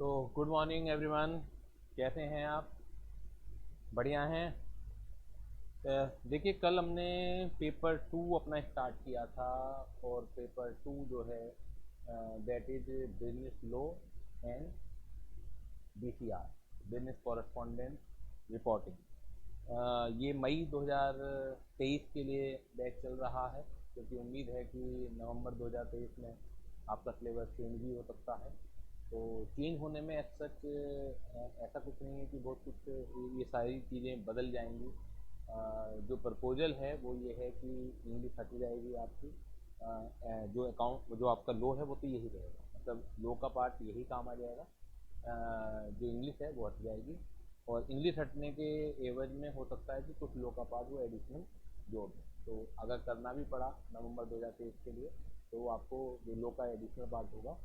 तो good morning everyone. कैसे हैं आप? बढ़िया हैं। देखिए, कल हमने पेपर टू अपना स्टार्ट किया था। और पेपर टू जो है that is business law and BCR, business correspondent reporting. ये मई 2023 के लिए बैच चल रहा है, क्योंकि उम्मीद है कि नवंबर 2023 में आपका सिलेबस चेंज भी हो सकता है। तो चेंज होने में एज सच ऐसा कुछ नहीं है कि बहुत कुछ ये सारी चीज़ें बदल जाएंगी। जो प्रपोजल है वो ये है कि इंग्लिश हट जाएगी आपकी। जो अकाउंट जो आपका लो है वो तो यही रहेगा, मतलब लो का पार्ट यही काम आ जाएगा। जो इंग्लिश है वो हट जाएगी, और इंग्लिश हटने के एवज में हो सकता है कि कुछ लो का पार्ट वो एडिशनल जोड़ दें। तो अगर करना भी पड़ा नवंबर 2023 के लिए, तो आपको जो लो का एडिशनल पार्ट होगा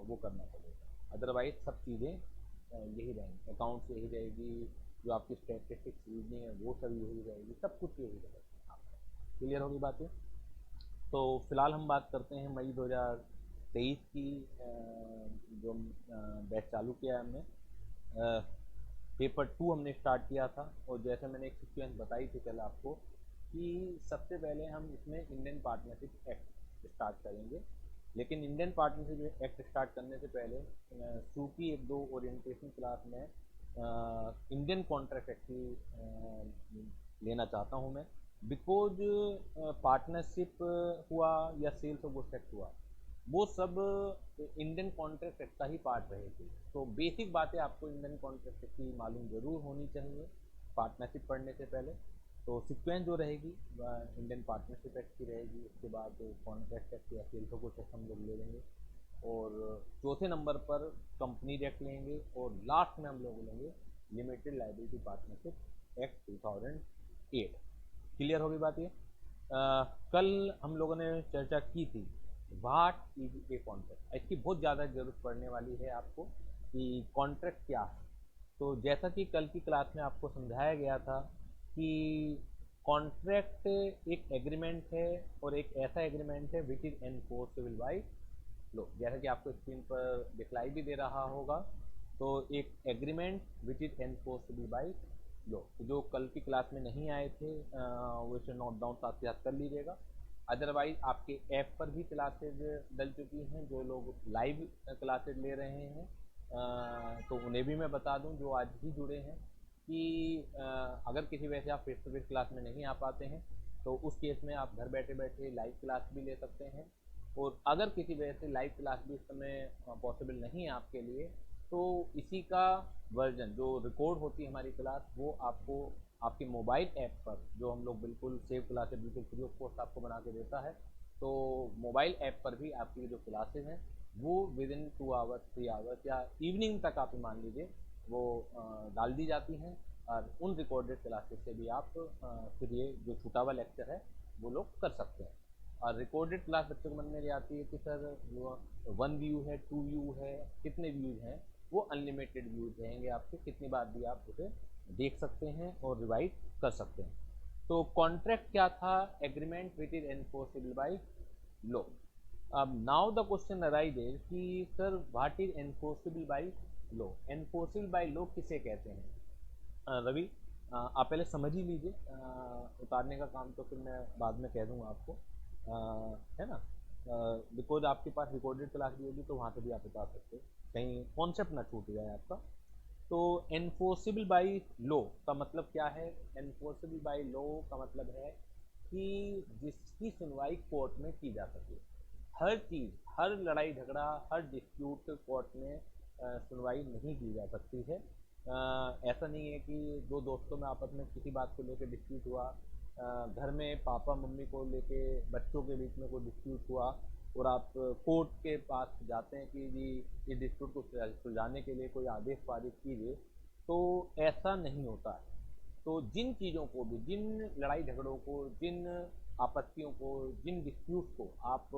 वो करना पड़ेगा। अदरवाइज सब चीज़ें यही रहेंगी, अकाउंट्स यही रहेगी, जो आपकी स्टैटिस्टिक्स रीजनिंग है वो सब यही रहेगी, सब कुछ यही रहेगा आपका। क्लियर होगी बातें? तो फिलहाल हम बात करते हैं मई 2023 की। जो बैच चालू किया है हमने, पेपर टू हमने स्टार्ट किया था। और जैसे मैंने एक सीक्वेंस बताई थी कल आपको, कि सबसे पहले हम इसमें इंडियन पार्टनरशिप एक्ट स्टार्ट करेंगे। लेकिन इंडियन पार्टनरशिप एक्ट स्टार्ट करने से पहले शू की एक दो ओरिएंटेशन क्लास में इंडियन कॉन्ट्रैक्ट एक्ट की लेना चाहता हूँ मैं। बिकॉज पार्टनरशिप हुआ या सेल्स ऑफ गुड्स एक्ट हुआ, वो सब इंडियन कॉन्ट्रैक्ट एक्ट का ही पार्ट रहेगी। तो बेसिक बातें आपको इंडियन कॉन्ट्रैक्ट एक्ट की मालूम जरूर होनी चाहिए पार्टनरशिप पढ़ने से पहले। तो सीक्वेंस जो रहेगी वह इंडियन पार्टनरशिप एक्ट की रहेगी, उसके बाद कॉन्ट्रैक्ट एक्ट या सेल्स ऑफ गुड्स एक्ट हम लोग ले लेंगे, और चौथे नंबर पर कंपनी एक्ट लेंगे, और लास्ट में हम लोग लेंगे limited liability partnership act 2008। Clear होगी बात ये? कल हम लोगों ने चर्चा की थी व्हाट इज ए कॉन्ट्रैक्ट। इसकी बहुत ज़्यादा जरूरत पड़ने वाली है आपको कि कॉन्ट्रैक्ट क्या है। तो जैसा कि कल की क्लास में आपको समझाया गया था कि कॉन्ट्रैक्ट एक एग्रीमेंट है, और एक ऐसा एग्रीमेंट है विच इज़ एनफोर्सेबल बाय लो, जैसा कि आपको स्क्रीन पर दिखलाई भी दे रहा होगा। तो एक agreement which is enforceable by law. जो कल की क्लास में नहीं आए थे वो इसे नोट डाउन साथ के साथ कर लीजिएगा। अदरवाइज आपके ऐप पर भी क्लासेज डल चुकी हैं, जो लोग लाइव क्लासेज ले रहे हैं तो उन्हें भी मैं बता दूं जो आज ही जुड़े हैं कि अगर किसी वजह से आप फेस टू फेस क्लास में नहीं आ पाते हैं, तो उस केस में आप घर बैठे बैठे लाइव क्लास भी ले सकते हैं। और अगर किसी वजह से लाइव क्लास भी इस समय पॉसिबल नहीं है आपके लिए, तो इसी का वर्जन जो रिकॉर्ड होती है हमारी क्लास, वो आपको आपके मोबाइल ऐप पर, जो हम लोग बिल्कुल सेव क्लासेस बिल्कुल फ्री ऑफ कॉस्ट आपको बना के देता है, तो मोबाइल ऐप पर भी आपकी जो क्लासेज हैं वो विद इन 2 आवर्स 3 आवर्स या इवनिंग तक आप मान लीजिए वो डाल दी जाती हैं। और उन रिकॉर्डेड क्लासेस से भी आप फिर ये जो छूटा हुआ लेक्चर है वो लोग कर सकते हैं। और रिकॉर्डेड क्लास बच्चों को मन में ये आती है कि सर वो 1 व्यू है, 2 व्यू है, कितने व्यूज़ हैं? वो अनलिमिटेड व्यूज़ रहेंगे आपके, कितनी बार भी आप उसे देख सकते हैं और रिवाइज कर सकते हैं। तो कॉन्ट्रैक्ट क्या था? Agreement which is enforceable by law. अब नाउ द क्वेश्चन अराइजेज कि sir what is enforceable by law. Enforceable by law किसे कहते हैं? रवि, आप पहले समझ ही लीजिए, उतारने का काम तो फिर मैं बाद में कह दूंगा आपको, है ना? बिकॉज आपके पास रिकॉर्डेड क्लास भी होगी तो वहाँ से भी आप उतार सकते हो, कहीं कॉन्सेप्ट ना छूट जाए आपका। तो एनफोर्सेबल बाय लॉ का मतलब क्या है? एनफोर्सेबल बाय लॉ का मतलब है कि जिसकी सुनवाई कोर्ट में की जा सके। हर चीज़, हर लड़ाई झगड़ा, हर डिस्प्यूट कोर्ट में सुनवाई नहीं की जा सकती है। ऐसा नहीं है कि दो दोस्तों में आपस में किसी बात को लेकर डिस्प्यूट हुआ, घर में पापा मम्मी को लेके बच्चों के बीच में कोई डिस्प्यूट हुआ, और आप कोर्ट के पास जाते हैं कि जी ये डिस्प्यूट को सुलझाने के लिए कोई आदेश पारित कीजिए, तो ऐसा नहीं होता है। तो जिन चीज़ों को भी, जिन लड़ाई झगड़ों को, जिन आपत्तियों को, जिन डिस्प्यूट को आप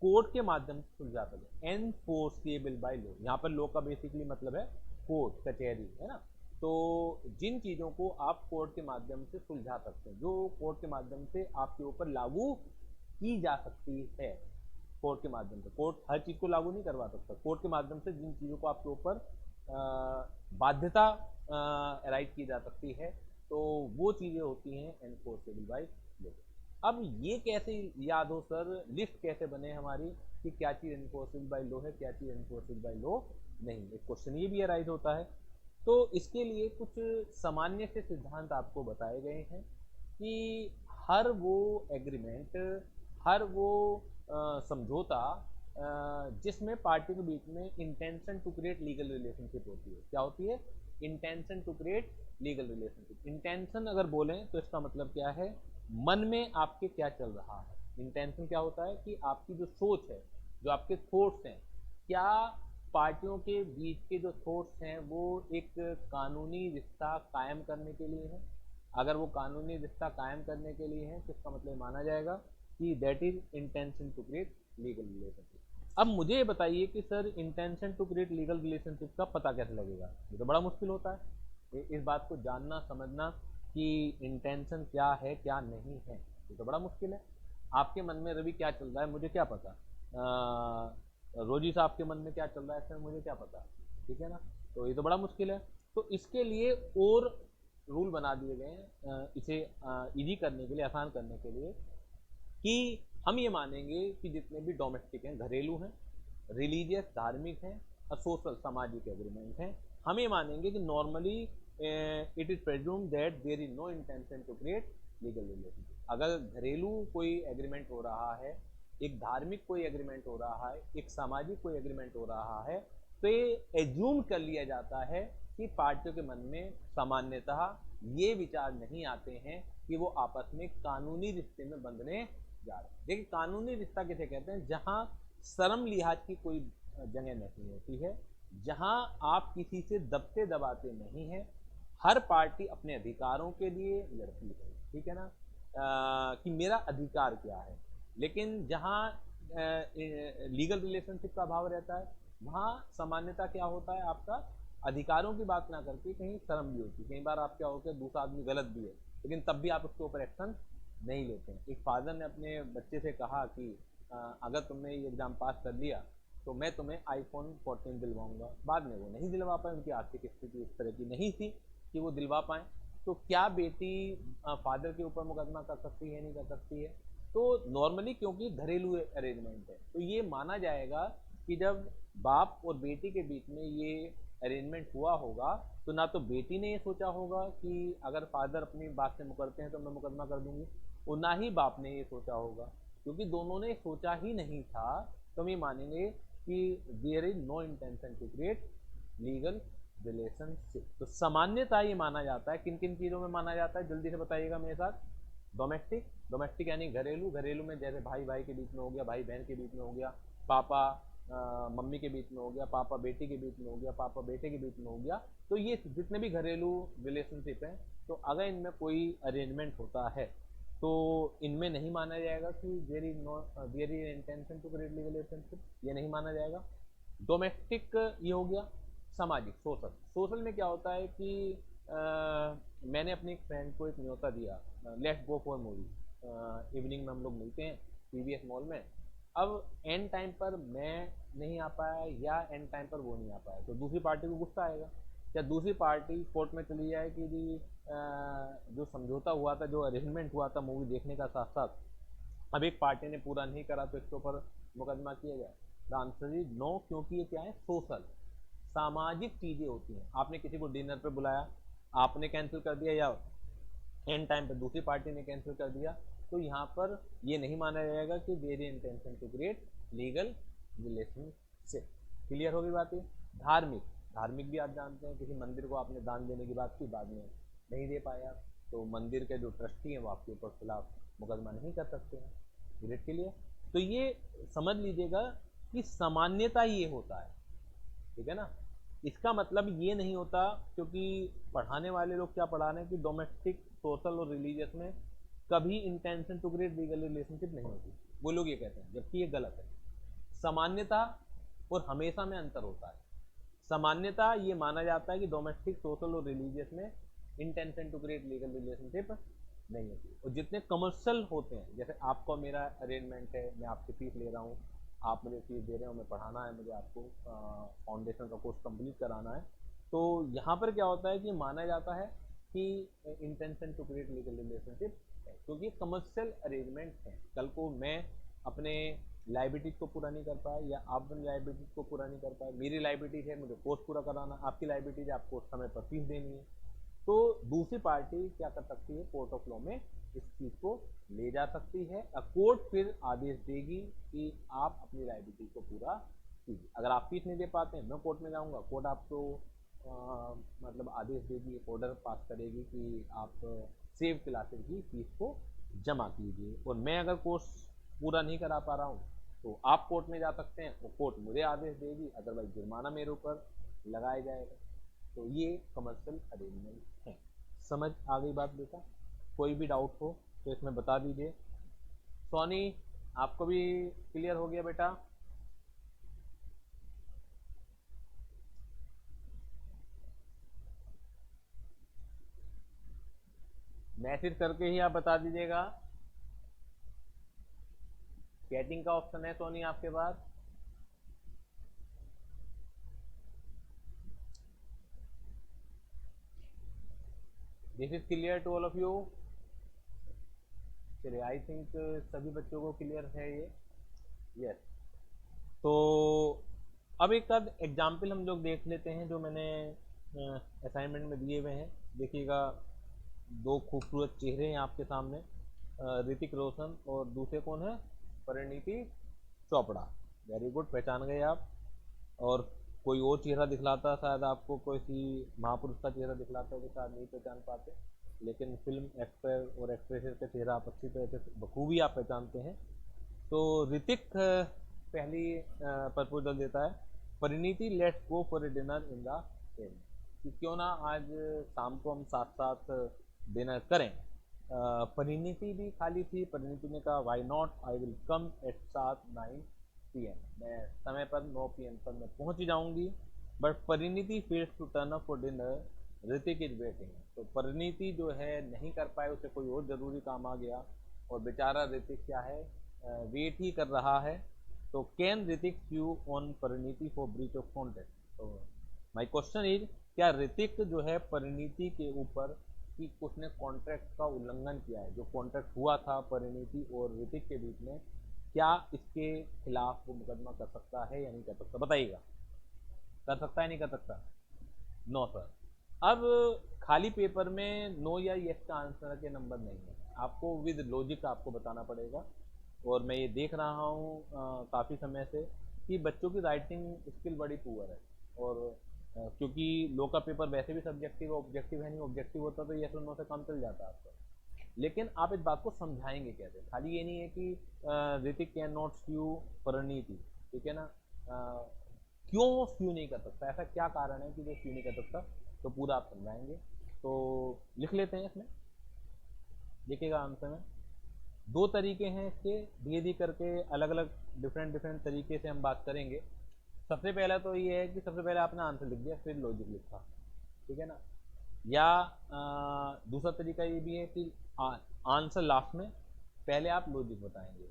कोर्ट के माध्यम से सुलझा सकें, एनफोर्सेबल बाय लॉ, यहाँ पर लॉ का बेसिकली मतलब है कोर्ट, कचहरी, है ना? तो जिन चीज़ों को आप कोर्ट के माध्यम से सुलझा सकते हैं, जो कोर्ट के माध्यम से आपके ऊपर लागू की जा सकती है, कोर्ट के माध्यम से। कोर्ट हर चीज़ को लागू नहीं करवा सकता, कोर्ट के माध्यम से जिन चीज़ों को आपके ऊपर बाध्यता राइट की जा सकती है, तो वो चीज़ें होती हैं एनफोर्सेबल बाय लॉ। अब ये कैसे याद हो सर, लिस्ट कैसे बने हमारी कि क्या चीज़ एनफोर्सेबल बाय लॉ है, क्या चीज़ एनफोर्सेबल बाय लॉ नहीं। एक क्वेश्चन ये भी राइज होता है। तो इसके लिए कुछ सामान्य से सिद्धांत आपको बताए गए हैं कि हर वो एग्रीमेंट, हर वो समझौता जिसमें पार्टी के बीच में intention to create legal relationship होती है। क्या होती है? Intention to create legal relationship. Intention अगर बोलें तो इसका मतलब क्या है, मन में आपके क्या चल रहा है। इंटेंशन क्या होता है कि आपकी जो सोच है, जो आपके थॉट्स हैं, क्या पार्टियों के बीच के जो थॉट्स हैं वो एक कानूनी रिश्ता कायम करने के लिए है। अगर वो कानूनी रिश्ता कायम करने के लिए है तो इसका मतलब माना जाएगा कि that is intention to create legal relationship. अब मुझे ये बताइए कि sir intention to create legal relationship का पता कैसे लगेगा? ये तो बड़ा मुश्किल होता है इस बात को जानना समझना कि इंटेंशन क्या है क्या नहीं है। ये तो बड़ा मुश्किल है। आपके मन में रवि क्या चल रहा है मुझे क्या पता, रोजी साहब के मन में क्या चल रहा है सर मुझे क्या पता। ठीक है ना? तो ये तो बड़ा मुश्किल है। तो इसके लिए और रूल बना दिए गए हैं इसे इजी करने के लिए, आसान करने के लिए, कि हम ये मानेंगे कि जितने भी डोमेस्टिक हैं, घरेलू हैं, रिलीजियस धार्मिक हैं और सोशल सामाजिक एग्रीमेंट हैं, हम ये मानेंगे कि normally it is presume that there is no intention to create legal relationship. अगर घरेलू कोई एग्रीमेंट हो रहा है, एक धार्मिक कोई एग्रीमेंट हो रहा है, एक सामाजिक कोई एग्रीमेंट हो रहा है, तो ये एज्यूम कर लिया जाता है कि पार्टियों के मन में सामान्यतः ये विचार नहीं आते हैं कि वो आपस में कानूनी रिश्ते में बंधने जा रहे हैं। देखिए कानूनी रिश्ता किसे कहते हैं? जहां शर्म लिहाज की कोई जगह नहीं होती है, जहां आप किसी से दबते दबाते नहीं हैं, हर पार्टी अपने अधिकारों के लिए लड़ती है। ठीक है ना? कि मेरा अधिकार क्या है। लेकिन जहाँ लीगल रिलेशनशिप का अभाव रहता है, वहाँ सामान्यता क्या होता है, आपका अधिकारों की बात ना करके कहीं शर्म भी होती है। कई बार आप क्या होता है, दूसरा आदमी गलत भी है लेकिन तब भी आप उसके ऊपर एक्शन नहीं लेते हैं। एक फादर ने अपने बच्चे से कहा कि अगर तुमने ये एग्ज़ाम पास कर लिया तो मैं तुम्हें iPhone 14 दिलवाऊंगा। बाद में वो नहीं दिलवा पाए, उनकी आर्थिक स्थिति इस तरह की नहीं थी कि वो दिलवा पाएँ। तो क्या बेटी फादर के ऊपर मुकदमा कर सकती है? नहीं कर सकती है। तो नॉर्मली क्योंकि घरेलू अरेंजमेंट है तो ये माना जाएगा कि जब बाप और बेटी के बीच में ये अरेंजमेंट हुआ होगा तो ना तो बेटी ने ये सोचा होगा कि अगर फादर अपनी बात से मुकरते हैं तो मैं मुकदमा कर दूंगी, और ना ही बाप ने ये सोचा होगा। क्योंकि दोनों ने सोचा ही नहीं था तो हम ये मानेंगे कि there is no intention to create legal relationship. तो सामान्यतः ये माना जाता है, किन किन चीज़ों में माना जाता है जल्दी से बताइएगा मेरे साथ। डोमेस्टिक, डोमेस्टिक यानी घरेलू, घरेलू में जैसे भाई भाई के बीच में हो गया, भाई बहन के बीच में हो गया, पापा मम्मी के बीच में हो गया, पापा बेटी के बीच में हो गया, पापा बेटे के बीच में हो गया। तो ये जितने भी घरेलू रिलेशनशिप हैं, तो अगर इनमें कोई अरेंजमेंट होता है तो इनमें नहीं माना जाएगा कि there is intention to create legal relationship, ये नहीं माना जाएगा। डोमेस्टिक ये हो गया। सामाजिक, सोशल, सोशल में क्या होता है कि मैंने अपनी एक फ्रेंड को एक न्योता दिया, let's go for movie, evening में हम लोग मिलते हैं पीवीएस मॉल में। अब एंड टाइम पर मैं नहीं आ पाया या एंड टाइम पर वो नहीं आ पाया तो दूसरी पार्टी को गुस्सा आएगा, या दूसरी पार्टी कोर्ट में चली जाए कि जी जो समझौता हुआ था, जो अरेंजमेंट हुआ था मूवी देखने का साथ साथ, अब एक पार्टी ने पूरा नहीं करा तो इसके ऊपर मुकदमा किया जाए। द आंसर इज नो, क्योंकि ये क्या है, सोशल, सामाजिक चीज़ें होती हैं। आपने किसी को डिनर पे बुलाया, आपने कैंसिल कर दिया, या एंड टाइम पे दूसरी पार्टी ने कैंसिल कर दिया, तो यहाँ पर ये नहीं माना जाएगा कि there is intention to create legal relationship. Clear होगी बात ये। धार्मिक, धार्मिक भी आप जानते हैं, किसी मंदिर को आपने दान देने की बात की, बाद में नहीं दे पाया तो मंदिर के जो ट्रस्टी हैं वो आपके ऊपर खिलाफ मुकदमा नहीं कर सकते हैं। Great, clear. तो ये समझ लीजिएगा कि सामान्यता ये होता है। ठीक है ना? इसका मतलब ये नहीं होता, क्योंकि पढ़ाने वाले लोग क्या पढ़ा रहे हैं कि डोमेस्टिक, सोशल और रिलीजियस में कभी intention to create legal relationship नहीं होती, वो लोग ये कहते हैं, जबकि ये गलत है। सामान्यता और हमेशा में अंतर होता है। सामान्यता ये माना जाता है कि डोमेस्टिक, सोशल और रिलीजियस में intention to create legal relationship नहीं होती। और जितने कमर्शियल होते हैं, जैसे आपका मेरा अरेंजमेंट है, मैं आपसे फीस ले रहा हूँ, आप मुझे फीस दे रहे हो, मैं पढ़ाना है, मुझे आपको फाउंडेशन का कोर्स कंप्लीट कराना है। तो यहाँ पर क्या होता है कि माना जाता है कि intention to create legal relationship है, क्योंकि कमर्शियल अरेंजमेंट है। कल को मैं अपने लाइबिलिटीज को पूरा नहीं कर पाया या आप अपनी लाइबिलिटीज को पूरा नहीं कर पाए, मेरी लाइबिलिटीज है मुझे कोर्स पूरा कराना, आपकी लाइबिलिटीज है आपको समय पर फीस देनी है, तो दूसरी पार्टी क्या कर सकती है, कोर्ट ऑफ लॉ में इस चीज को ले जा सकती है। कोर्ट फिर आदेश देगी कि आप अपनी लाइबिलिटी को पूरा कीजिए। अगर आप फीस नहीं दे पाते हैं, मैं कोर्ट में जाऊंगा, कोर्ट आपको मतलब आदेश देगी, एक ऑर्डर पास करेगी कि आप सेव क्लासेस की फीस को जमा कीजिए। और मैं अगर कोर्स पूरा नहीं करा पा रहा हूँ तो आप कोर्ट में जा सकते हैं, तो कोर्ट मुझे आदेश देगी, अदरवाइज जुर्माना मेरे ऊपर लगाया जाएगा। तो ये कमर्शियल अरेंजमेंट है। समझ आ गई बात बेटा? कोई भी डाउट हो तो इसमें बता दीजिए। सोनी, आपको भी क्लियर हो गया बेटा? मैसेज करके ही आप बता दीजिएगा। चैटिंग का ऑप्शन है सोनी आपके पास। This is clear to all of you? चलिए, आई थिंक सभी बच्चों को क्लियर है ये। यस। तो अब एक आध एग्जाम्पल हम लोग देख लेते हैं जो मैंने असाइनमेंट में दिए हुए हैं। देखिएगा, दो खूबसूरत चेहरे हैं आपके सामने, ऋतिक रोशन और दूसरे कौन है, परिणीति चोपड़ा। वेरी गुड, पहचान गए आप। और कोई और चेहरा दिखलाता शायद आपको, कोई सी महापुरुष का चेहरा दिखलाता है तो शायद नहीं पहचान पाते, लेकिन फिल्म एक्टर और एक्ट्रेसेस का चेहरा आप अच्छी तरह से बखूबी आप पहचानते हैं। तो ऋतिक पहली प्रपोजल देता है, Parineeti let's go for a dinner in the evening, कि क्यों ना आज शाम को हम साथ साथ डिनर करें। परिणीति भी खाली थी, परिणीति ने कहा why not, I will come at साथ 9 PM, मैं समय पर 9 PM पर मैं पहुंच जाऊंगी। But Parineeti fails to turn up for dinner, Hrithik is waiting. तो परिणीति जो है नहीं कर पाए, उसे कोई और ज़रूरी काम आ गया और बेचारा ऋतिक क्या है, वेट ही कर रहा है। तो can Hrithik you on Parineeti for breach of contract? तो माय क्वेश्चन इज, क्या ऋतिक जो है परिणीति के ऊपर कि उसने कॉन्ट्रैक्ट का उल्लंघन किया है, जो कॉन्ट्रैक्ट हुआ था परिणीति और ऋतिक के बीच में, क्या इसके खिलाफ वो मुकदमा कर सकता है या नहीं कर सकता? बताइएगा, कर सकता है नहीं कर सकता? No sir. अब खाली पेपर में नो या यस का आंसर के नंबर नहीं है, आपको विद लॉजिक आपको बताना पड़ेगा। और मैं ये देख रहा हूँ काफ़ी समय से कि बच्चों की राइटिंग स्किल बड़ी पुअर है। और क्योंकि लो का पेपर वैसे भी सब्जेक्टिव ऑब्जेक्टिव है नहीं, ऑब्जेक्टिव होता तो यस और नो से काम चल जाता आपका। लेकिन आप इस बात को समझाएंगे कैसे? खाली ये नहीं है कि Hrithik can not sue Parineeti, ठीक है ना, क्यों स्यू नहीं कर सकता, ऐसा क्या कारण है कि वो स्यू नहीं कर सकता, तो पूरा आप समझाएंगे। तो लिख लेते हैं इसमें, देखिएगा आंसर में दो तरीके हैं इसके, धीरे धीरे करके अलग अलग डिफरेंट डिफरेंट तरीके से हम बात करेंगे। सबसे पहला तो ये है कि सबसे पहले आपने आंसर लिख दिया फिर लॉजिक लिखा, ठीक है ना। या दूसरा तरीका ये भी है कि आंसर लास्ट में, पहले आप लॉजिक बताएंगे,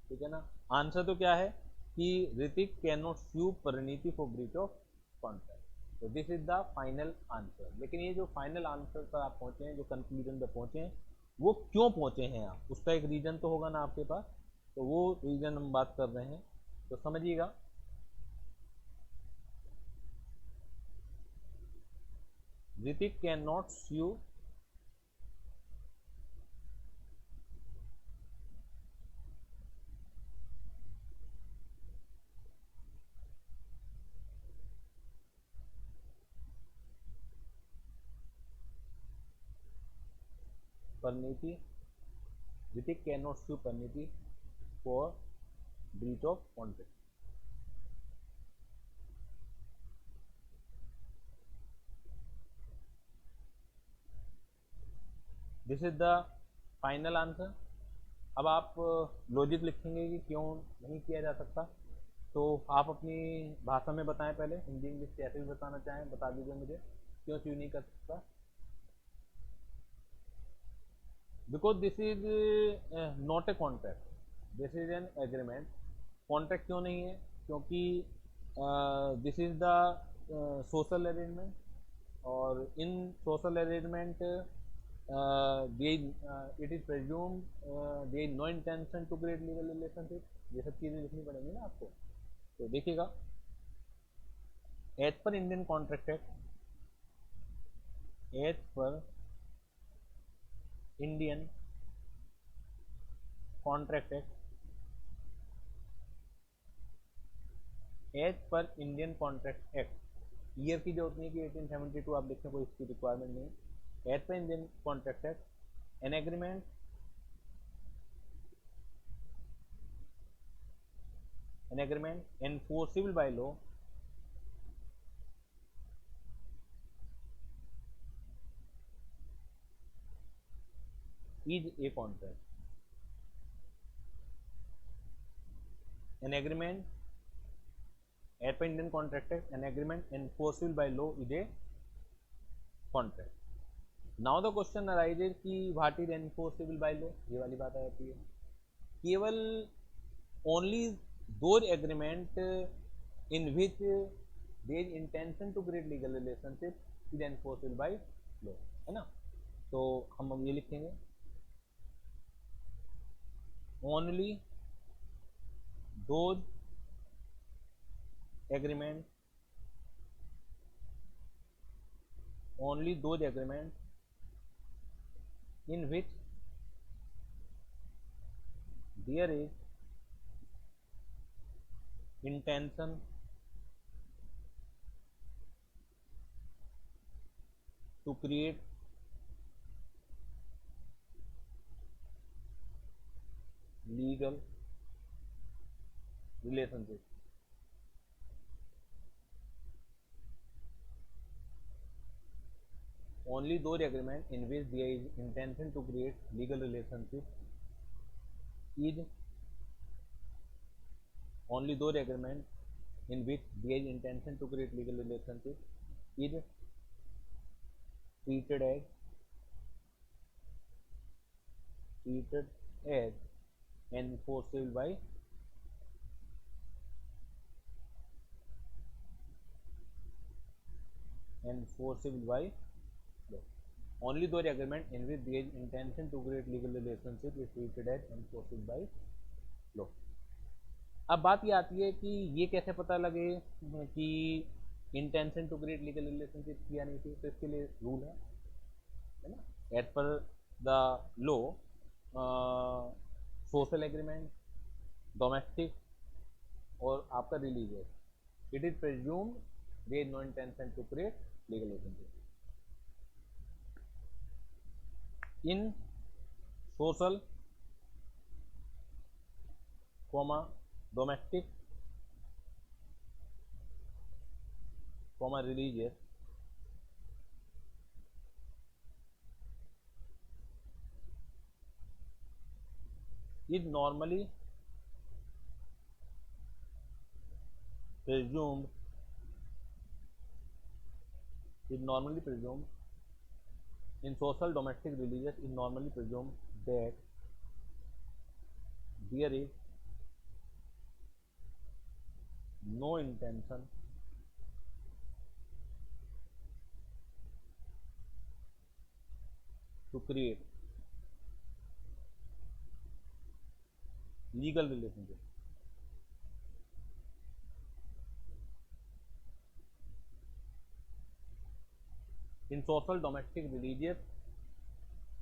ठीक है ना। आंसर तो क्या है कि Hrithik can not sue Parineeti for breach of contract. तो this is the final answer. लेकिन ये जो फाइनल आंसर पर आप पहुंचे हैं, जो कंक्लूजन पर पहुंचे हैं, वो क्यों पहुंचे हैं आप, उसका एक रीजन तो होगा ना आपके पास, तो वो रीजन हम बात कर रहे हैं, तो समझिएगा। Hrithik can not sue Parineeti, Hrithik can not sue Parineeti for breach of contract. This is the final answer. अब आप लॉजिक लिखेंगे कि क्यों नहीं किया जा सकता, तो आप अपनी भाषा में बताएं, पहले हिंदी इंग्लिश कैसे भी बताना चाहें बता दीजिए मुझे, क्यों क्यों नहीं कर सकता। Because this is not a contract, this is an agreement contract क्यों नहीं है? क्योंकि this is the social arrangement, और in social arrangement it is presume they is no intention to create legal relationship. ये सब चीज़ें लिखनी पड़ेंगी ना आपको। तो देखिएगा, as per Indian contract act, as per Indian contract act, as per Indian contract act, year की जो होती है कि 1872 आप देखते हैं, कोई इसकी रिक्वायरमेंट नहीं। As per Indian contract act, an agreement enforceable by law is a contract. An agreement as per Indian Contract Act, an agreement enforceable by law is a contract. Now the question arises कि what is enforceable by law, ये वाली बात आ जाती है। केवल only those agreement in which there is intention to create legal relationship is enforceable by law, है ना। तो हम अब ये लिखेंगे, only those agreement in which there is intention to create legal relationship, only those agreement in which there is intention to create legal relationship is only those agreement in which there is intention to create legal relationship is treated as enforceable by law. Only those agreement in which there is intention to create legal relationship is treated as enforceable by law. अब बात ये आती है कि ये कैसे पता लगे कि intention to create legal relationship किया नहीं थी। तो इसके लिए रूल है ना, as per the law, social agreement, domestic और आपका religious, it is presumed there is no intention to create legal relationship. In social comma domestic comma religious is normally presumed in social, domestic, religious is normally presumed that there is no intention to create legal relationship. In social, domestic, religious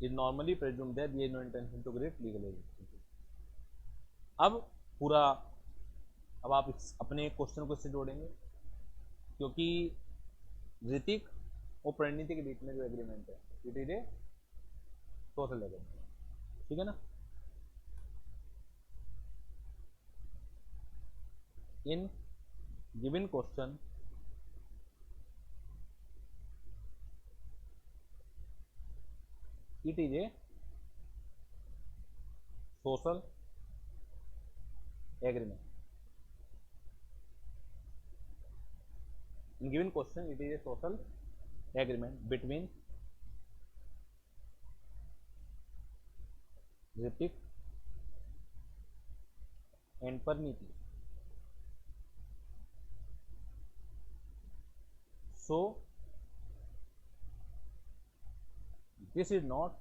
is normally presumed that there is no intention to create legal relationship. अब पूरा, अब आप अपने question को इससे जोड़ेंगे, क्योंकि ऋतिक और परिणीति के बीच में जो एग्रीमेंट है it is A social agreement, ठीक है ना। In given question it is a social agreement. In given question it is a social agreement between Ritik and Parniti. So this is not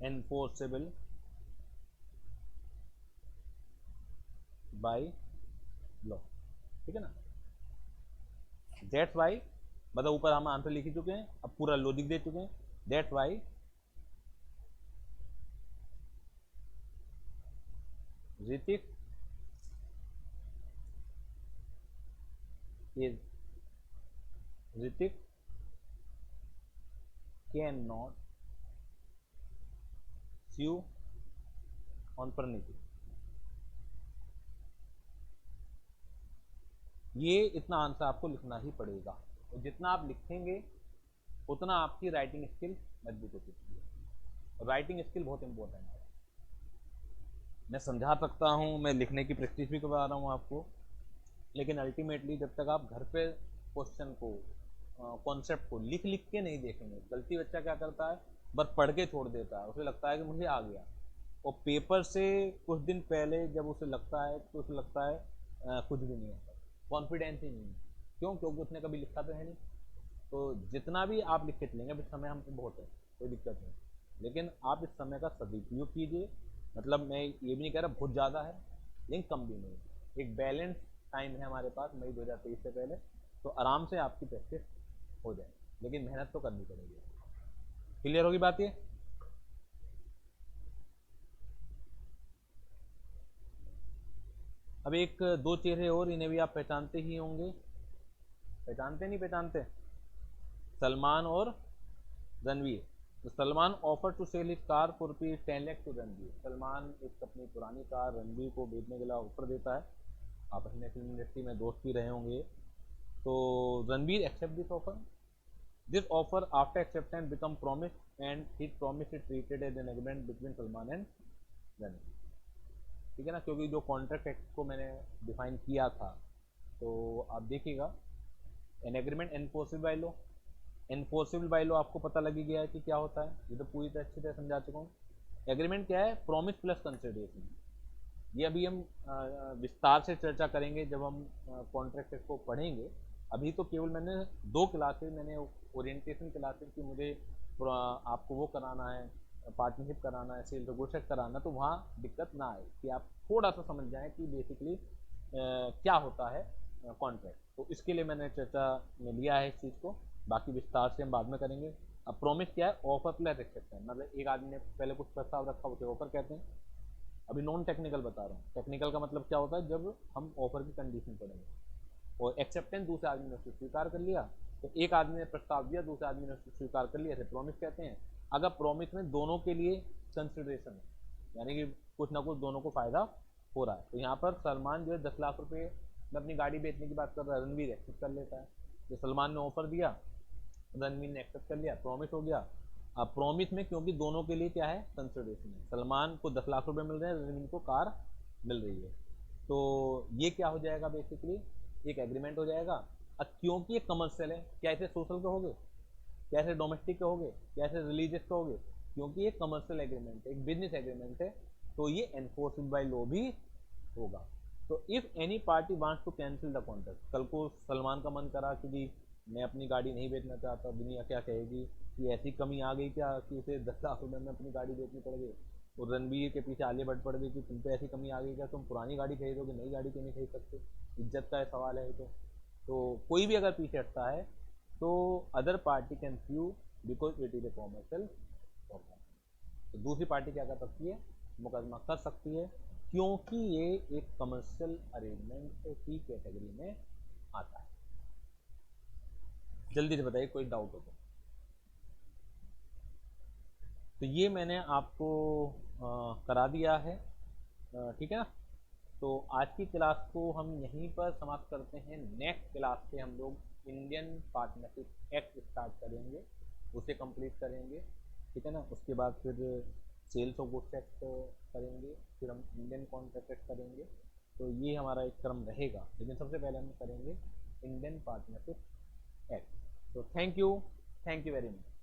enforceable by law, ठीक है ना। That's why, मतलब ऊपर हम answer लिख चुके हैं, अब पूरा लॉजिक दे चुके हैं। That's why Hrithik is Hrithik can not sue on Praniti। ये इतना आंसर आपको लिखना ही पड़ेगा, और जितना आप लिखेंगे उतना आपकी राइटिंग स्किल मजबूत होती है। राइटिंग स्किल बहुत इंपॉर्टेंट है। मैं समझा सकता हूँ, मैं लिखने की प्रैक्टिस भी करवा रहा हूँ आपको, लेकिन अल्टीमेटली जब तक आप घर पे क्वेश्चन को, कॉन्सेप्ट को लिख लिख के नहीं देखेंगे। गलती बच्चा क्या करता है, बस पढ़ के छोड़ देता है, उसे लगता है कि मुझे आ गया, और पेपर से कुछ दिन पहले जब उसे लगता है तो उसे लगता है कुछ भी नहीं आता, कॉन्फिडेंस ही नहीं है। क्यों? क्योंकि उसने कभी लिखा तो है नहीं। तो जितना भी आप लिख के चलेंगे, अभी समय हमको बहुत है, कोई दिक्कत नहीं, लेकिन आप इस समय का सदुपयोग कीजिए। मतलब मैं ये भी नहीं कह रहा बहुत ज़्यादा है, लेकिन कम भी नहीं, एक बैलेंस टाइम है हमारे पास मई 2023 से पहले, तो आराम से आपकी प्रैक्टिस हो जाए, लेकिन मेहनत तो करनी पड़ेगी। क्लियर होगी बात ये? अब एक दो चेहरे और, इन्हें भी आप पहचानते ही होंगे, पहचानते नहीं पहचानते? सलमान और रणवीर। तो Salman offer to sell his car for ₹10 lakh to Ranveer. Salman एक अपनी पुरानी कार रणवीर को बेचने के लिए ऑफर देता है। आपस में फिल्म इंडस्ट्री में दोस्त भी रहे होंगे। तो Ranveer accept this offer. This offer after acceptance become promise, and his promise is treated as an agreement between Salman and Ranveer. ठीक है ना, क्योंकि जो कॉन्ट्रैक्ट एक्ट को मैंने डिफाइन किया था, तो आप देखिएगा, an agreement enforceable by law. Enforceable by law आपको पता लगी गया है कि क्या होता है, ये तो पूरी तरह अच्छी तरह समझा चुका हूँ। एग्रीमेंट क्या है? Promise plus consideration. ये अभी हम विस्तार से चर्चा करेंगे जब हम कॉन्ट्रैक्ट एक्ट को पढ़ेंगे। अभी तो केवल मैंने 2 क्लासेज, मैंने ओरिएंटेशन क्लासेज की, मुझे आपको वो कराना है, पार्टनरशिप कराना है, सेल नेगोशिएट कराना, तो वहाँ दिक्कत ना आए, कि आप थोड़ा सा समझ जाएं कि बेसिकली क्या होता है कॉन्ट्रैक्ट। तो इसके लिए मैंने चर्चा में लिया है इस चीज़ को, बाकी विस्तार से हम बाद में करेंगे। अब प्रॉमिस क्या है? Offer plus acceptance. मतलब एक आदमी ने पहले कुछ प्रस्ताव रखा, उसे ऑफर कहते हैं। अभी नॉन टेक्निकल बता रहा हूँ, टेक्निकल का मतलब क्या होता है, जब हम ऑफर की कंडीशन पढ़ेंगे। और एक्सेप्टेंस, दूसरे आदमी ने उसको स्वीकार कर लिया, तो एक आदमी ने प्रस्ताव दिया, दूसरे आदमी ने उसको स्वीकार कर लिया, इसे प्रॉमिस कहते हैं। अगर प्रॉमिस में दोनों के लिए कंसिडरेशन है, यानी कि कुछ ना कुछ दोनों को फायदा हो रहा है, तो यहाँ पर सलमान जो है 10 लाख रुपए में अपनी गाड़ी बेचने की बात कर रहा है, रणवीर एक्सेप्ट कर लेता है। जो सलमान ने ऑफर दिया, रणवीर ने एक्सेप्ट कर लिया, प्रॉमिस हो गया। अब प्रॉमिस में क्योंकि दोनों के लिए क्या है, कंसिडरेशन है, सलमान को 10 लाख रुपए मिल रहे हैं, रणवीर को कार मिल रही है, तो ये क्या हो जाएगा, बेसिकली एक एग्रीमेंट हो जाएगा। अब क्योंकि ये कमर्शियल है, क्या इसे सोशल कहोगे, क्या इसे डोमेस्टिक कहोगे, क्या इसे रिलीजियस कहोगे? क्योंकि ये कमर्शियल एग्रीमेंट है, एक बिजनेस एग्रीमेंट है, तो ये एनफोर्सड बाय लॉ भी होगा। तो if any party wants to cancel the contract, कल को सलमान का मन करा कि जी मैं अपनी गाड़ी नहीं बेचना चाहता, दुनिया क्या कहेगी कि ऐसी कमी आ गई क्या कि उसे 10 लाख रुपए में अपनी गाड़ी बेचनी पड़ गई। और रणवीर के पीछे आलिया भट्ट पड़ गई कि तुम पे ऐसी कमी आ गई क्या, तुम पुरानी गाड़ी खरीदोगे, नई गाड़ी क्यों नहीं खरीद सकते? इज्जत का सवाल है। तो कोई भी अगर पीछे हटता है तो other party can sue because it is a commercial problem. तो दूसरी पार्टी क्या कर सकती है, मुकदमा कर सकती है, क्योंकि ये एक कमर्शियल अरेंजमेंट की कैटेगरी में आता है। जल्दी से बताइए, कोई डाउट हो तो ये मैंने आपको करा दिया है, ठीक है ना। तो आज की क्लास को हम यहीं पर समाप्त करते हैं। नेक्स्ट क्लास से हम लोग इंडियन पार्टनरशिप एक्ट स्टार्ट करेंगे, उसे कंप्लीट करेंगे, ठीक है ना। उसके बाद फिर सेल्स ऑफ गुड्स एक्ट करेंगे, फिर हम इंडियन कॉन्ट्रैक्ट एक्ट करेंगे। तो ये हमारा एक क्रम रहेगा, लेकिन सबसे पहले हम करेंगे इंडियन पार्टनरशिप एक्ट। तो थैंक यू वेरी मच।